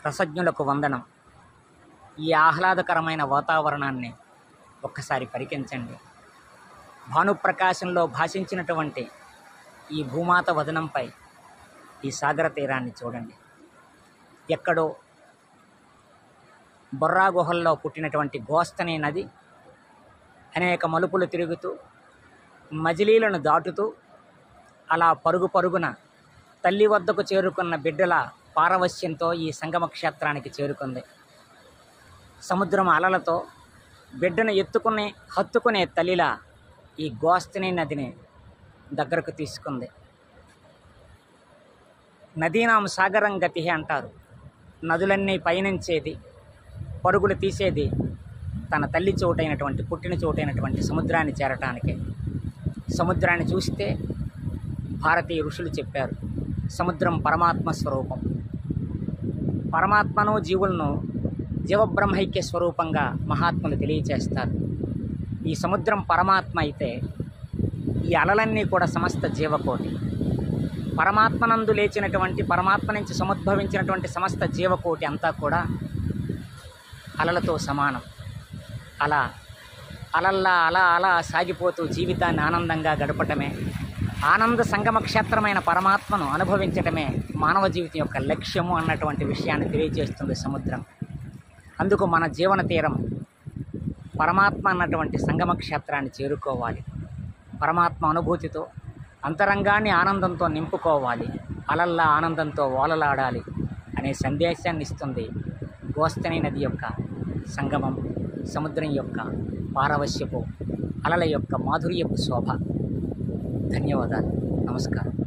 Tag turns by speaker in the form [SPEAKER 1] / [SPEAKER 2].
[SPEAKER 1] రసజ్ఞులకు వందనం. ఈ ఆహ్లాదకరమైన వాతావరణాన్ని ఒక్కసారి పరికించండి. భానుప్రకాశంలో భాషించినటువంటి ఈ భూమాత వదనంపై ఈ సాగర తీరాన్ని చూడండి. ఎక్కడో బొర్రా గుహల్లో పుట్టినటువంటి గోస్తని నది అనేక మలుపులు తిరుగుతూ మజిలీలను దాటుతూ అలా పరుగు పరుగున తల్లి వద్దకు చేరుకున్న బిడ్డల పారవశ్యంతో ఈ సంగమ క్షేత్రానికి చేరుకుంది. సముద్రం అలలతో బిడ్డను హత్తుకునే తల్లిలా ఈ గోస్తని నదిని దగ్గరకు తీసుకుంది. నదీనాం సాగరం గతి అంటారు. నదులన్నీ పయనించేది, పరుగులు తీసేది తన తల్లి చోటైనటువంటి పుట్టిన చోటైనటువంటి సముద్రాన్ని చేరటానికే. సముద్రాన్ని చూస్తే భారతీయ ఋషులు చెప్పారు, సముద్రం పరమాత్మ స్వరూపం. పరమాత్మను జీవులను జీవబ్రహ్మైక్య స్వరూపంగా మహాత్ములు తెలియచేస్తారు. ఈ సముద్రం పరమాత్మ అయితే ఈ అలలన్నీ కూడా సమస్త జీవకోటి. పరమాత్మనందు లేచినటువంటి, పరమాత్మ నుంచి సముద్భవించినటువంటి సమస్త జీవకోటి అంతా కూడా అలలతో సమానం. అలల్లా అలా సాగిపోతూ జీవితాన్ని ఆనందంగా గడపటమే, ఆనంద సంగమ క్షేత్రమైన పరమాత్మను అనుభవించటమే మానవ జీవితం యొక్క లక్ష్యము అన్నటువంటి విషయాన్ని తెలియజేస్తుంది సముద్రం. అందుకు మన జీవన తీరం పరమాత్మ అన్నటువంటి సంగమ క్షేత్రాన్ని చేరుకోవాలి. పరమాత్మ అనుభూతితో అంతరంగాన్ని ఆనందంతో నింపుకోవాలి. అలల్లా ఆనందంతో ఓలలాడాలి అనే సందేశాన్ని ఇస్తుంది గోస్తని నది యొక్క సంగమం, సముద్రం యొక్క పారవశ్యపు అలల యొక్క మాధుర్యపు శోభ. ధన్యవాదాలు. నమస్కారం.